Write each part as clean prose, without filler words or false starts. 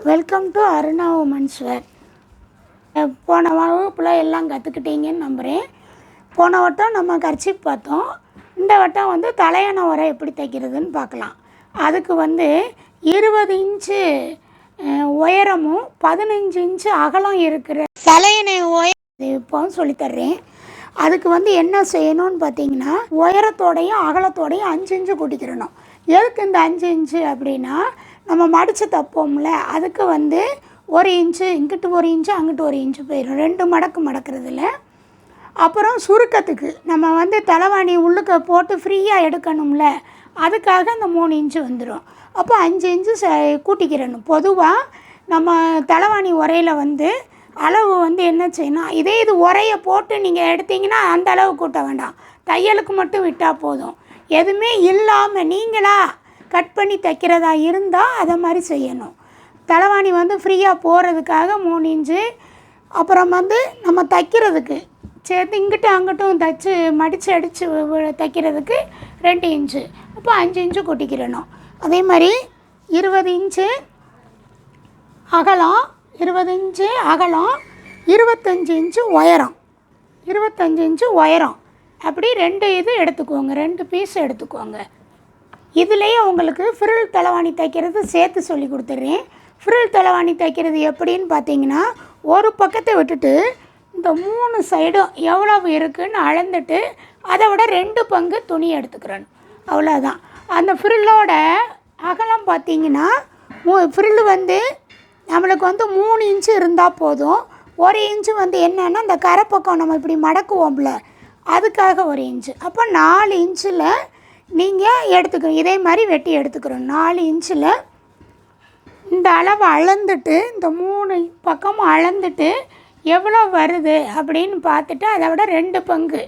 Welcome to Aruna women's wear. போன வகுப்பில் எல்லாம் கற்றுக்கிட்டீங்கன்னு நம்புகிறேன். போன வட்டம் நம்ம கர்ச்சீப் பார்த்தோம். இந்த வட்டம் வந்து தலையணை உரை எப்படி தைக்கிறதுன்னு பார்க்கலாம். அதுக்கு வந்து 20 இன்ச்சு உயரமும் 15 இன்ச்சு அகலம் இருக்கிற தலையணை இப்போ சொல்லித்தர்றேன். அதுக்கு வந்து என்ன செய்யணும்னு பார்த்தீங்கன்னா, உயரத்தோடையும் அகலத்தோடையும் 5 இன்ச்சு கூட்டிக்கிறணும். எதுக்கு இந்த 5 இன்ச்சு அப்படின்னா, நம்ம மடித்து தப்போம்ல, அதுக்கு வந்து 1 இன்ச்சு இங்கிட்டு 1 இன்ச்சு அங்கிட்டு 1 இன்ச்சு போயிடும், 2 மடக்கு மடக்கிறதுல. அப்புறம் சுருக்கத்துக்கு நம்ம வந்து தலைவாணி உள்ளுக்க போட்டு ஃப்ரீயாக எடுக்கணும்ல, அதுக்காக அந்த 3 இன்ச்சு வந்துடும். அப்போ 5 இன்ச்சு கூட்டிக்கிறணும். பொதுவாக நம்ம தலைவாணி உரையில் வந்து அளவு வந்து என்ன செய்யணும், இதே இது உரையை போட்டு நீங்கள் எடுத்தீங்கன்னா அந்த அளவு கூட்ட வேண்டாம், தையலுக்கு மட்டும் விட்டால் போதும். எதுவுமே இல்லாமல் நீங்களாக கட் பண்ணி தைக்கிறதா இருந்தால் அதை மாதிரி செய்யணும். தலைவாணி வந்து ஃப்ரீயாக போகிறதுக்காக 3 இன்ச்சு, அப்புறம் வந்து நம்ம தைக்கிறதுக்கு சேர்த்து இங்கிட்டு அங்கிட்டும் தைச்சி மடித்து அடித்து தைக்கிறதுக்கு 2 இன்ச்சு, அப்போ 5 இன்ச்சு கூட்டிக்கிறணும். அதே மாதிரி 20 இன்ச்சு அகலம், 20 இன்ச்சு அகலம், 25 இன்ச்சு உயரம், 25 இன்ச்சு உயரம், அப்படி 2 இது எடுத்துக்கோங்க, 2 பீஸ் எடுத்துக்கோங்க. இதுலேயே உங்களுக்கு ஃப்ரில் தலைவாணி தைக்கிறது சேர்த்து சொல்லி கொடுத்துட்றேன். ஃப்ரில் தலைவாணி தைக்கிறது எப்படின்னு பார்த்தீங்கன்னா, ஒரு பக்கத்தை விட்டுட்டு இந்த 3 சைடும் எவ்வளவு இருக்குதுன்னு அளந்துட்டு அதை விட 2 பங்கு துணி எடுத்துக்கிறேன், அவ்வளோதான். அந்த ஃப்ரில்லோட அகலம் பார்த்தீங்கன்னா, ஃப்ரில் வந்து நம்மளுக்கு வந்து 3 இன்ச்சு இருந்தால் போதும். 1 இன்ச்சு வந்து என்னென்னா, இந்த கரைப்பக்கம் நம்ம இப்படி மடக்குவோம்ல, அதுக்காக 1 இன்ச்சு. அப்போ 4 இன்ச்சில் நீங்கள் எடுத்துக்கணும். இதே மாதிரி வெட்டி எடுத்துக்கிறோம். 4 இன்ச்சில் இந்த அளவை அளந்துட்டு, இந்த 3 பக்கமும் அளந்துட்டு எவ்வளோ வருது அப்படின்னு பார்த்துட்டு அதை விட 2 பங்கு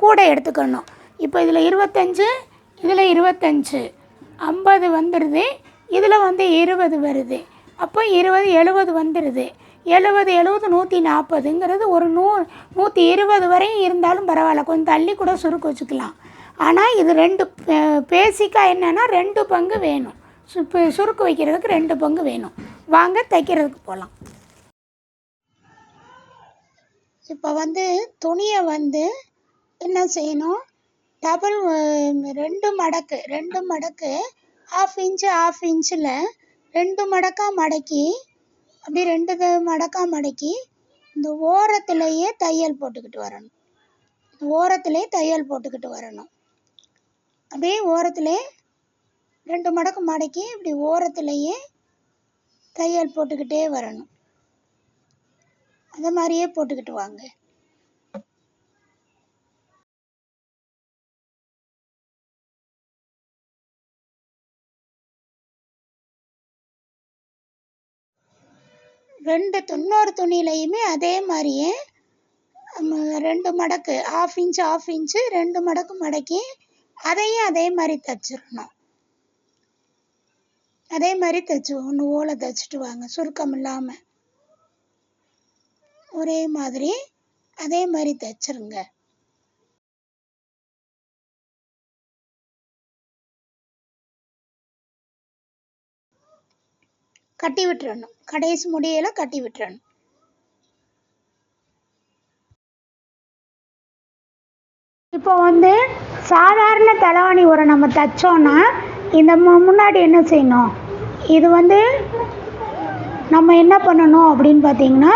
கூட எடுத்துக்கணும். இப்போ இதில் 25, இதில் 25, 50 வந்துடுது, இதில் வந்து 20 வருது. அப்போ 20 70 வந்துடுது. 70 140ங்கிறது ஒரு 120 வரையும் இருந்தாலும் பரவாயில்ல, கொஞ்சம் தள்ளி கூட சுருக்கு வச்சுக்கலாம். ஆனால் இது 2 பேசிக்காக என்னென்னா 2 பங்கு வேணும். சுருக்கு வைக்கிறதுக்கு 2 பங்கு வேணும். வாங்க தைக்கிறதுக்கு போகலாம். இப்போ வந்து துணியை வந்து என்ன செய்யணும், டபுள் 2 மடக்கு ½ இன்ச்சு ½ இன்ச்சில் 2 மடக்காக மடக்கி, அப்படி 2 மடக்காக மடக்கி இந்த ஓரத்துலேயே தையல் போட்டுக்கிட்டு வரணும். ஓரத்துலேயே தையல் போட்டுக்கிட்டு வரணும். அப்படியே ஓரத்துலேயே 2 மடக்கு மடக்கி இப்படி ஓரத்துலேயே தையல் போட்டுக்கிட்டே வரணும். அந்த மாதிரியே போட்டுக்கிட்டு வாங்க. இன்னொரு துணியிலையுமே அதே மாதிரியே 2 மடக்கு ½ இன்ச்சு 2 மடக்கு மடக்கி அதையும் அதே மாதிரி தைச்சிடணும். அதே மாதிரி தைச்சி ஒன்று ஓலை தைச்சிட்டு வாங்க, சுருக்கம் இல்லாமல் ஒரே மாதிரி அதே மாதிரி தைச்சிருங்க. கட்டி விட்டுறணும், கடைசி முடியல கட்டி விட்டுறணும். இப்போ வந்து சாதாரண தலைவாணி உரை நம்ம தைச்சோன்னா இந்த முன்னாடி என்ன செய்யணும், இது வந்து நம்ம என்ன பண்ணணும் அப்படின்னு பார்த்தீங்கன்னா,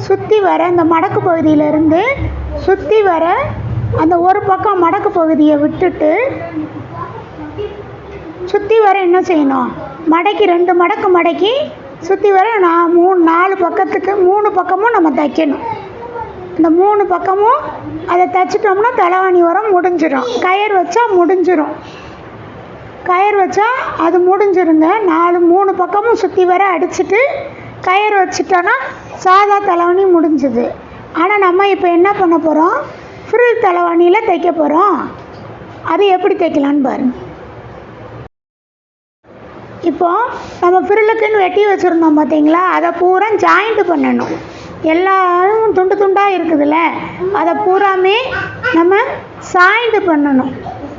சுற்றி வர இந்த மடக்கு பகுதியிலேருந்து சுற்றி வர அந்த ஒரு பக்கம் மடக்கு பகுதியை விட்டுட்டு சுற்றி வர என்ன செய்யணும், மடக்கி 2 மடக்கு மடக்கி சுற்றி வர 4 பக்கத்துக்கு 3 பக்கமும் நம்ம தைக்கணும். இந்த 3 பக்கமும் அதை தைச்சிட்டோம்னா தலைவாணி உரம் முடிஞ்சிடும். கயிறு வச்சா முடிஞ்சிடும், கயிறு வச்சா அது முடிஞ்சிருங்க. 3 பக்கமும் சுற்றி வர அடிச்சுட்டு கயிறு வச்சுட்டோன்னா சாதா தலைவாணி முடிஞ்சுது. ஆனால் நம்ம இப்போ என்ன பண்ண போகிறோம், ஃப்ரில் தலைவாணியில் தைக்க போகிறோம். அது எப்படி தைக்கலான்னு பாருங்க. இப்போ நம்ம ஃப்ரில்லுக்குன்னு வெட்டி வச்சுருந்தோம் பார்த்தீங்களா, அதை பூரா ஜாயிண்ட் பண்ணணும். எல்லாரும் துண்டு துண்டாக இருக்குதுல்ல, அதை பூராமே நம்ம ஜாயிண்ட் பண்ணணும்,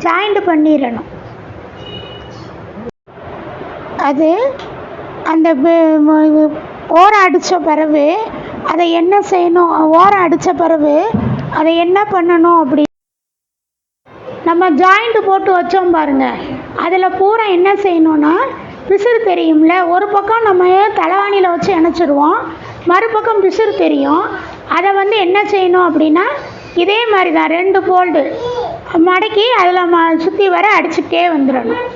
ஜாயிண்ட் பண்ணிடணும். அது அந்த ஓரம் அடித்த பிறகு அதை என்ன செய்யணும், ஓரம் அடித்த பிறகு அதை என்ன பண்ணணும் அப்படி, நம்ம ஜாயிண்ட்டு போட்டு வச்சோம் பாருங்கள், அதில் பூரா என்ன செய்யணும்னா பிசிறு தெரியும்ல, ஒரு பக்கம் நம்ம தலைவாணியில் வச்சு இணைச்சிருவோம், மறுபக்கம் பிசிறு தெரியும். அதை என்ன செய்யணும் அப்படின்னா இதே மாதிரி தான் 2 ஃபோல்டு மடக்கி அதில் சுற்றி வர அடிச்சுக்கிட்டே வந்துடணும்.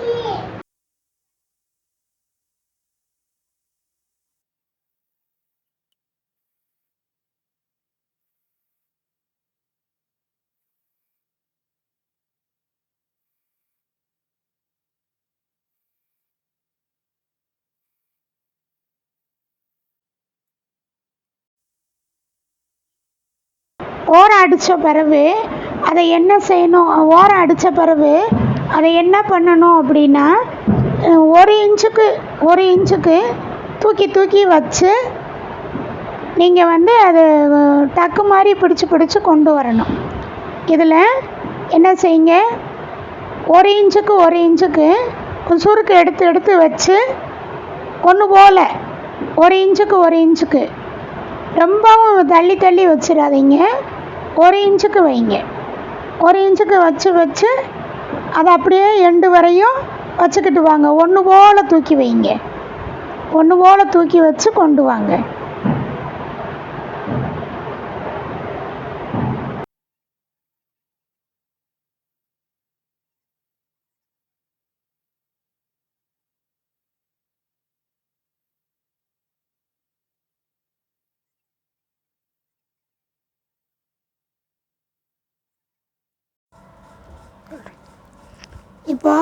ஓரம் அடித்த பிறகு அதை என்ன செய்யணும், ஓரம் அடித்த பிறகு அதை என்ன பண்ணணும் அப்படின்னா 1 இன்ச்சுக்கு தூக்கி தூக்கி வச்சு நீங்கள் அது டக்கு மாதிரி பிடிச்சி கொண்டு வரணும். இதில் என்ன செய்யுங்க, 1 இன்ச்சுக்கு சுருக்கு எடுத்து வச்சு ஒன்று போல் 1 இன்ச்சுக்கு ரொம்பவும் தள்ளி வச்சிடாதீங்க, 1 இன்ச்சுக்கு வைங்க. 1 இன்ச்சுக்கு வச்சு அதை அப்படியே எண்டு வரையும் வச்சுக்கிட்டு வாங்க. ஒன்று போல் தூக்கி வைங்க, ஒன்று போல் தூக்கி வச்சு கொண்டு வாங்க. இப்போ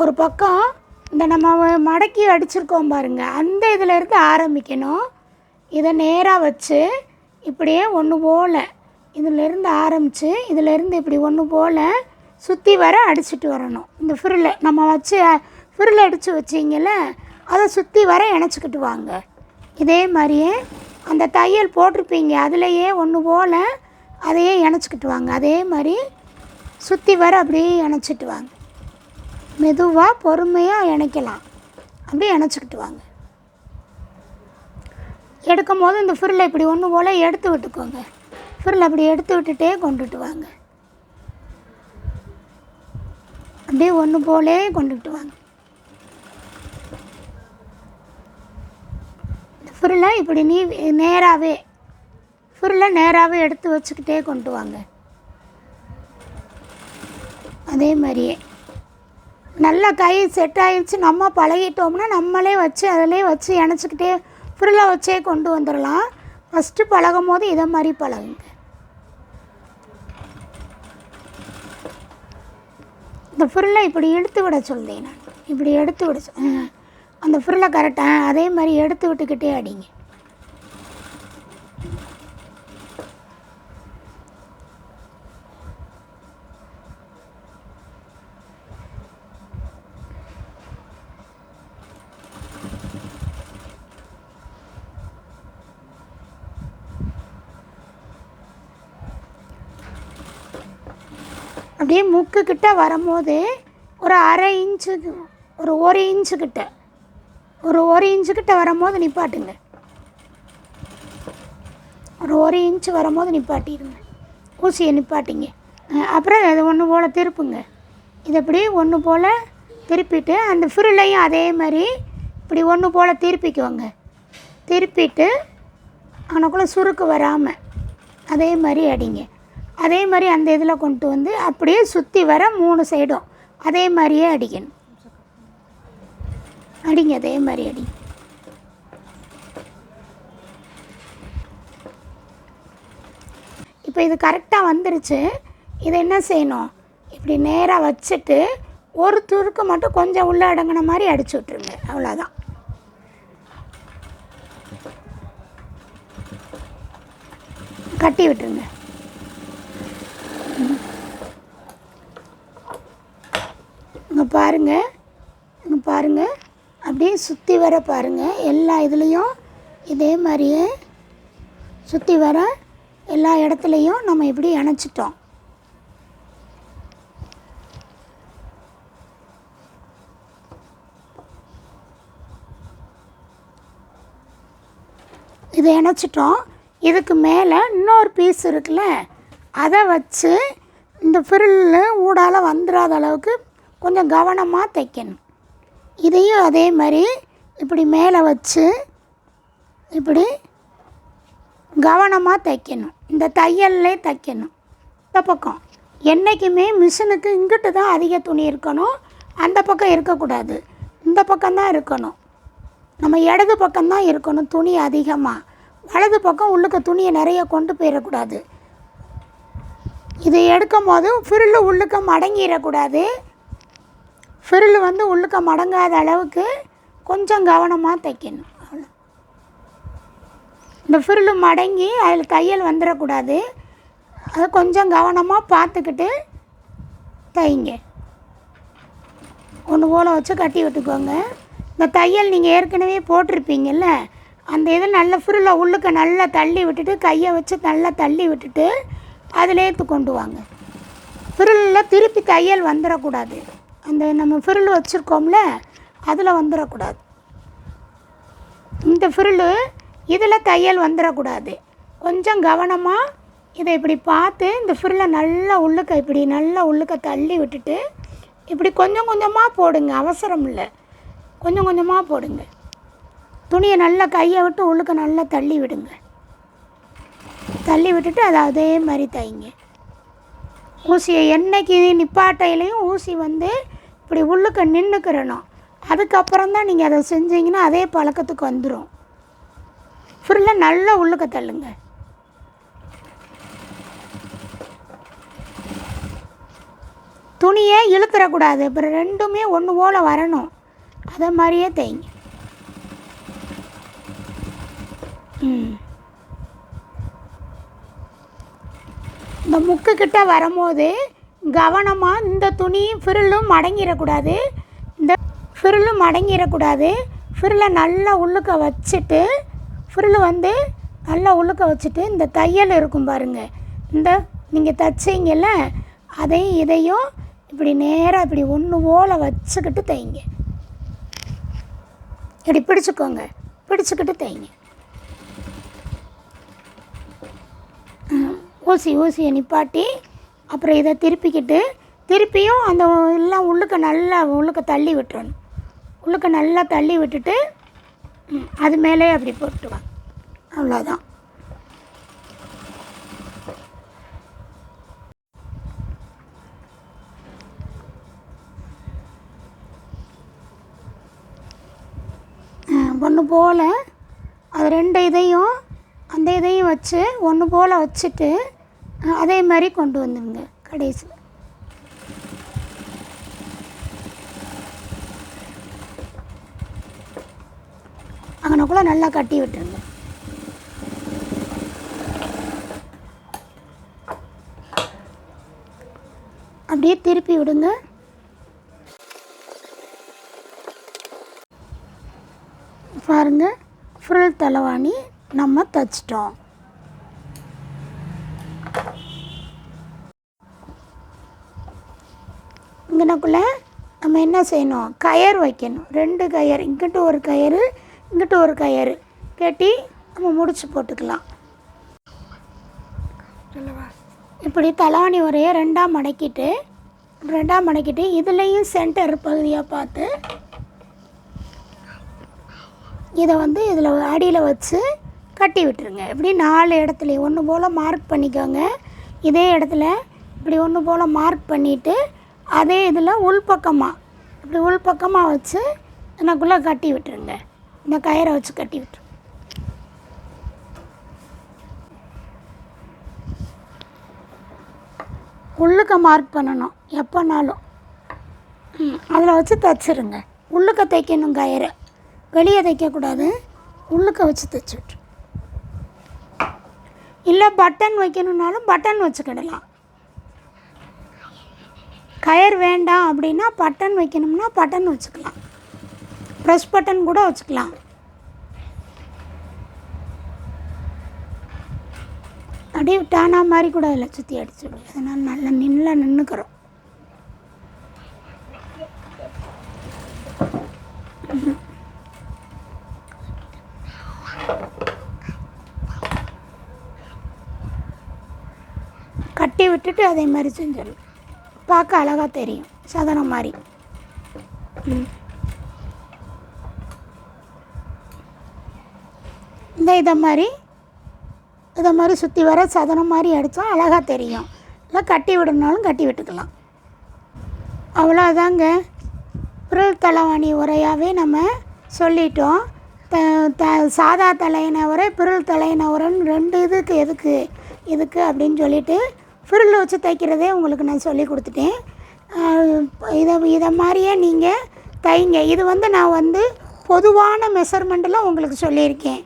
ஒரு பக்கம் இந்த நம்ம மடக்கி அடிச்சிருக்கோம் பாருங்கள், அந்த இதிலேருந்து ஆரம்பிக்கணும். இதை நேராக வச்சு இப்படியே ஒன்று போல் இதிலேருந்து ஆரம்பித்து இதிலேருந்து இப்படி ஒன்று போல் சுற்றி வர அடிச்சுட்டு வரணும். இந்த ஃப்ரில்லை நம்ம வச்சு ஃப்ரில் அடித்து வச்சிங்கல்ல, அதை சுற்றி வர இணைச்சிக்கிட்டு வாங்க. இதே மாதிரியே அந்த தையல் போட்டிருப்பீங்க, அதுலேயே ஒன்று போல் அதையே இணைச்சிக்கிட்டு வாங்க. அதே மாதிரி சுற்றி வர அப்படியே இணைச்சிட்டு வாங்க. மெதுவாக பொறுமையாக இணைக்கலாம், அப்படியே இணைச்சிக்கிட்டு வாங்க. எடுக்கும் போது இந்த ஃப்ரில்லை இப்படி ஒன்று போல் எடுத்து விட்டுக்கோங்க. ஃப்ரில் அப்படி எடுத்து விட்டுட்டே கொண்டுட்டு வாங்க, அப்படியே ஒன்று போலே கொண்டுட்டு வாங்க. இந்த ஃப்ரில்லை இப்படி நேராகவே எடுத்து வச்சுக்கிட்டே கொண்டு வாங்க. அதே மாதிரியே நல்லா கை செட் ஆகிடுச்சு, நம்ம பழகிட்டோம்னா நம்மளே வச்சு அதிலே வச்சு இணைச்சிக்கிட்டே ஃப்ரில்லை வச்சே கொண்டு வந்துடலாம். ஃபஸ்ட்டு பழகும் போது இதை மாதிரி பழகுங்க. இந்த ஃப்ரில்லை இப்படி இழுத்து விட சொல்லுதேன் நான், இப்படி எடுத்து விட அந்த ஃப்ரில்லை கரெக்டாக அதே மாதிரி எடுத்து விட்டுக்கிட்டே அடிங்க. அப்படியே முக்குக்கிட்ட வரும்போது ஒரு அரை இன்ச்சுக்கு ஒரு 1 இன்ச்சுக்கிட்ட வரும்போது நிப்பாட்டுங்க. ஒரு 1 இன்ச்சு வரும்போது நிப்பாட்டிடுங்க, ஊசியை நிப்பாட்டிங்க. அப்புறம் அது ஒன்று போல் திருப்புங்க. இது இப்படி ஒன்று போல் திருப்பிட்டு அந்த ஃப்ரில்லையும் அதே மாதிரி இப்படி ஒன்று போல் திருப்பிக்குவோங்க. திருப்பிட்டு அவனுக்குள்ளே சுருக்கு வராமல் அதே மாதிரி அடிங்க. அதே மாதிரி அந்த இதில் கொண்டு வந்து அப்படியே சுற்றி வர 3 சைடும் அதே மாதிரியே அடிக்கணும். அடிங்க, அதே மாதிரி அடிங்க. இப்போ இது கரெக்டாக வந்துருச்சு. இதை என்ன செய்யணும், இப்படி நேராக வச்சுட்டு ஒரு துருக்கு மட்டும் கொஞ்சம் உள்ளே அடங்கின மாதிரி அடிச்சு விட்ருங்க. அவ்வளோதான். கட்டி விட்டுருங்க. இங்கே பாருங்கள், அப்படியே சுற்றி வர பாருங்கள். எல்லா இதுலேயும் இதே மாதிரியே சுற்றி வர எல்லா இடத்துலையும் நம்ம இப்படி இணைச்சிட்டோம். இதை இணைச்சிட்டோம். இதுக்கு மேலே இன்னொரு பீஸ் இருக்குல்ல, அதை வச்சு இந்த ஃப்ரில்லு ஊடால வந்துடாத அளவுக்கு கொஞ்சம் கவனமாக தைக்கணும். இதையும் அதே மாதிரி இப்படி மேலே வச்சு இப்படி கவனமாக தைக்கணும். இந்த தையல்லே தைக்கணும். இந்த பக்கம் என்றைக்குமே மிஷினுக்கு இங்கிட்டு தான் அதிக துணி இருக்கணும், அந்த பக்கம் இருக்கக்கூடாது. இந்த பக்கம்தான் இருக்கணும். நம்ம இடது பக்கம்தான் இருக்கணும் துணி அதிகமாக. வலது பக்கம் உள்ளுக்க துணியை நிறைய கொண்டு போயிடக்கூடாது. இதை எடுக்கும் போது ஃப்ரில்லு உள்ளுக்க மடங்கிடக்கூடாது. ஃப்ரில்லு வந்து உள்ளுக்க மடங்காத அளவுக்கு கொஞ்சம் கவனமாக தைக்கணும். இந்த ஃப்ரில்லு மடங்கி அதில் தையல் வந்துடக்கூடாது. அது கொஞ்சம் கவனமாக பார்த்துக்கிட்டு தைங்க. ஒன்று போல் வச்சு கட்டி விட்டுக்கோங்க. இந்த தையல் நீங்கள் ஏற்கனவே போட்டிருப்பீங்கள்ல, அந்த இதில் நல்ல ஃப்ரில்லை உள்ளுக்க நல்லா தள்ளி விட்டுட்டு கையை வச்சு நல்லா தள்ளி விட்டுட்டு அதிலே கொண்டு வாங்க. ஃப்ரில்லில் திருப்பி தையல் வந்துடக்கூடாது. அந்த நம்ம ஃப்ரில் வச்சுருக்கோம்ல, அதில் வந்துடக்கூடாது. இந்த ஃப்ரில்லு இதில் தையல் வந்துடக்கூடாது. கொஞ்சம் கவனமாக இதை இப்படி பார்த்து இந்த ஃப்ரில்லை நல்லா உள்ளுக்க இப்படி நல்லா உள்ளுக்க தள்ளி விட்டுட்டு இப்படி கொஞ்சம் கொஞ்சமாக போடுங்க. அவசரம் இல்லை, கொஞ்சம் கொஞ்சமாக போடுங்க. துணியை நல்லா கையை விட்டு உள்ளுக்க நல்லா தள்ளி விடுங்க. தள்ளி விட்டுட்டு அதை அதே மாதிரி தைங்க. ஊசியை என்னைக்கு நிப்பாட்டையிலையும் ஊசி வந்து இப்படி உள்ளுக்க நின்றுக்கிறணும். அதுக்கப்புறம் தான் நீங்கள் அதை செஞ்சீங்கன்னா அதே பழக்கத்துக்கு வந்துடும். ஃப்ரில்லை நல்லா உள்ளுக்க தள்ளுங்க. துணியை இழுத்துடக்கூடாது. அப்புறம் ரெண்டுமே ஒன்று போல் வரணும். அதை மாதிரியே தைங்க. இந்த முக்குக்கிட்ட வரும்போது கவனமாக இந்த துணி ஃப்ரில்லும் மடங்கிடக்கூடாது. இந்த ஃப்ரில்லும் மடங்கிடக்கூடாது. ஃப்ரில்லை நல்லா உள்ளுக்க வச்சுட்டு ஃப்ரில்லு வந்து நல்லா உள்ளுக்க வச்சுட்டு இந்த தையல் இருக்கும் பாருங்கள், இந்த நீங்கள் தைச்சிங்கல்ல, அதையும் இதையும் இப்படி நேராக இப்படி ஒன்று போல் வச்சுக்கிட்டு தைங்க. இப்படி பிடிச்சிக்கோங்க. பிடிச்சிக்கிட்டு தைங்க. ஊசியை நிப்பாட்டி அப்புறம் இதை திருப்பிக்கிட்டு திருப்பியும் அந்த எல்லாம் உள்ளுக்க நல்லா உள்ளுக்க தள்ளி விட்டுறணும். உள்ளுக்க நல்லா தள்ளி விட்டுட்டு அது மேலே அப்படி போட்டுவாங்க. அவ்வளோதான். ஒன்று போல் அது ரெண்டு இதையும் அந்த இதையும் வச்சு ஒன்று போல் வச்சுட்டு அதே மாதிரி கொண்டு வந்துடுங்க. கடைசியில் அங்கனக்குள்ளே நல்லா கட்டி விட்டுருங்க. அப்படியே திருப்பி விடுங்க. பாருங்கள், ஃப்ரில் தலைவாணி நம்ம தைச்சிட்டோம். இங்கனக்குள்ளே நம்ம என்ன செய்யணும், கயிறு வைக்கணும். 2 கயிறு, இங்கிட்டு ஒரு கயிறு இங்கிட்டு ஒரு கயிறு கட்டி நம்ம முடிச்சு போட்டுக்கலாம். இப்படி தலைவாணி உரையை ரெண்டாக மடக்கிட்டு இதுலேயும் சென்டர் பகுதியாக பார்த்து இதை வந்து இதில் அடியில் வச்சு கட்டி விட்டுருங்க. இப்படி 4 இடத்துலையும் ஒன்று போல் மார்க் பண்ணிக்கோங்க. இதே இடத்துல இப்படி ஒன்று போல் மார்க் பண்ணிவிட்டு அதே இதில் உள்பக்கமாக இப்படி உள்பக்கமாக வச்சு எனக்குள்ளே கட்டி விட்டுருங்க. இந்த கயிறை வச்சு கட்டி விட்டுரு. உள்ளுக்க மார்க் பண்ணணும் எப்போனாலும். அதில் வச்சு தைச்சிருங்க. உள்ளுக்க தைக்கணும் கயிறை, வெளியே தைக்கக்கூடாது. உள்ளுக்க வச்சு தைச்சி விட்ரு. இல்லை பட்டன் வைக்கணுன்னாலும் பட்டன் வச்சுக்கிடலாம். கயிறு வேண்டாம் அப்படின்னா பட்டன் வைக்கணும்னா பட்டன் வச்சுக்கலாம். ப்ரெஸ் பட்டன் கூட வச்சுக்கலாம். அப்படியே டானா மாதிரி கூட அதில் சுற்றி அடிச்சுடும். அதனால் நல்லா நின்றுக்கிறோம். கட்டி விட்டுட்டு அதே மாதிரி செஞ்சிடலாம். பார்க்க அழகாக தெரியும், சதனம் மாதிரி. இதை மாதிரி சுற்றி வர சதனம் மாதிரி அடித்தா அழகாக தெரியும். இல்லை கட்டி விடணுனாலும் கட்டி விட்டுக்கலாம். அவ்வளோதாங்க. பிறல் தலைவாணி உரையாகவே நம்ம சொல்லிட்டோம். சாதா தலையின உரை, பிறல் தலையின உரைன்னு 2 இதுக்கு அப்படின்னு சொல்லிவிட்டு ஃப்ரில் வச்சு தைக்கிறதே உங்களுக்கு நான் சொல்லி கொடுத்துட்டேன். இதை மாதிரியே நீங்கள் தைங்க. இது நான் பொதுவான மெஷர்மெண்ட்டில் உங்களுக்கு சொல்லியிருக்கேன்.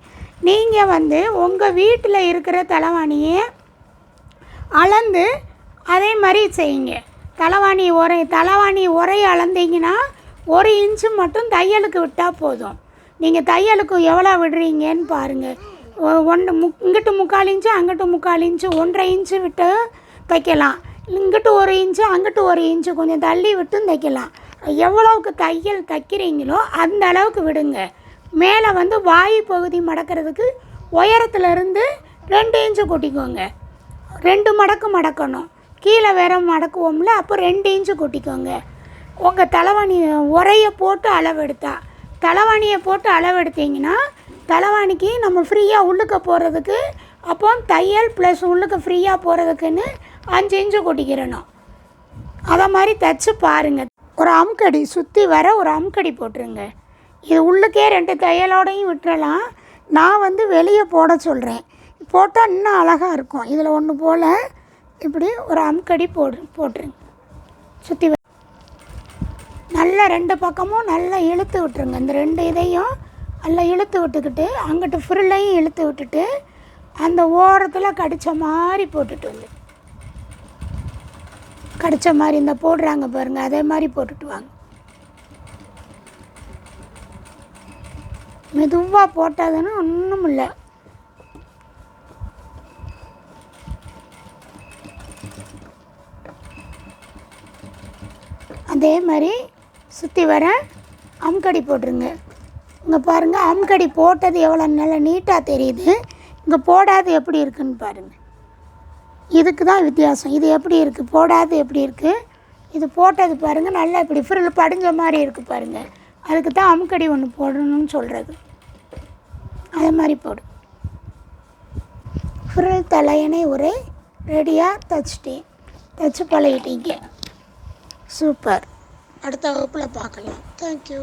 நீங்கள் உங்கள் வீட்டில் இருக்கிற தலைவாணியை அளந்து அதே மாதிரி செய்யுங்க. தலைவாணி உரை அளந்தீங்கன்னா 1 இன்ச்சு மட்டும் தையலுக்கு விட்டால் போதும். நீங்கள் தையலுக்கு எவ்வளோ விடுறீங்கன்னு பாருங்கள். இங்கிட்டு 3/4 இன்ச்சு, அங்கிட்டு 3/4 இன்ச்சு, 1.5 இன்ச்சு விட்டு தைக்கலாம். இங்கிட்டு 1 இன்ச்சு, அங்கிட்டு 1 இன்ச்சு கொஞ்சம் தள்ளி விட்டும் தைக்கலாம். எவ்வளவுக்கு தையல் தைக்கிறீங்களோ அந்த அளவுக்கு விடுங்க. மேலே வாயு பகுதி மடக்கிறதுக்கு உயரத்துலேருந்து 2 இன்ச்சு கூட்டிக்கோங்க. 2 மடக்கு மடக்கணும். கீழே வேறு மடக்குவோம்ல, அப்போ 2 இன்ச்சு கூட்டிக்கோங்க. உங்கள் தலைவாணி உரையை போட்டு அளவெடுத்தா, தலைவாணியை போட்டு அளவெடுத்தீங்கன்னா தலைவாணிக்கு நம்ம ஃப்ரீயாக உள்ளுக்க போகிறதுக்கு, அப்போ தையல் ப்ளஸ் உள்ளுக்க ஃப்ரீயாக போகிறதுக்குன்னு 5 இன்ச்சு கூட்டிக்கிறணும். அதை மாதிரி தைச்சி பாருங்கள். ஒரு அமுக்கடி சுற்றி வர ஒரு அமுக்கடி போட்டுருங்க. இது உள்ளுக்கே 2 தையலோடையும் விட்டுறலாம். நான் வெளியே போட சொல்கிறேன். போட்டால் இன்னும் அழகாக இருக்கும். இதில் ஒன்று போல் இப்படி ஒரு அமுக்கடி போட்டுருங்க. சுற்றி நல்லா 2 பக்கமும் நல்லா இழுத்து விட்டுருங்க. இந்த 2 இதையும் நல்லா இழுத்து விட்டுக்கிட்டு அங்கிட்டு ஃப்ரில்லையும் இழுத்து விட்டுட்டு அந்த ஓரத்தில் கடித்த மாதிரி போட்டுட்டு கடித்த மாதிரி இந்த போடுறாங்க பாருங்கள், அதே மாதிரி போட்டுட்டு வாங்க. மெதுவாக போட்டாதுன்னு ஒன்றும் இல்லை. அதே மாதிரி சுற்றி வர அமுக்கடி போட்டுருங்க. இங்கே பாருங்கள், அமுக்கடி போட்டது எவ்வளோ நல்லா நீட்டாக தெரியுது. இங்கே போடாது எப்படி இருக்குன்னு பாருங்கள். இதுக்கு தான் வித்தியாசம். இது எப்படி இருக்குது, போடாது எப்படி இருக்குது. இது போட்டது பாருங்கள், நல்லா இப்படி ஃப்ரில் படிஞ்ச மாதிரி இருக்குது பாருங்கள். அதுக்கு தான் அமுக்கடி ஒன்று போடணும்னு சொல்கிறது. அதே மாதிரி போடு. ஃப்ரில் தலையணை உரை ரெடியாக தைச்சி பழகிட்டீங்க. சூப்பர். அடுத்த வகுப்பில் பார்க்கலாம். தேங்க்யூ.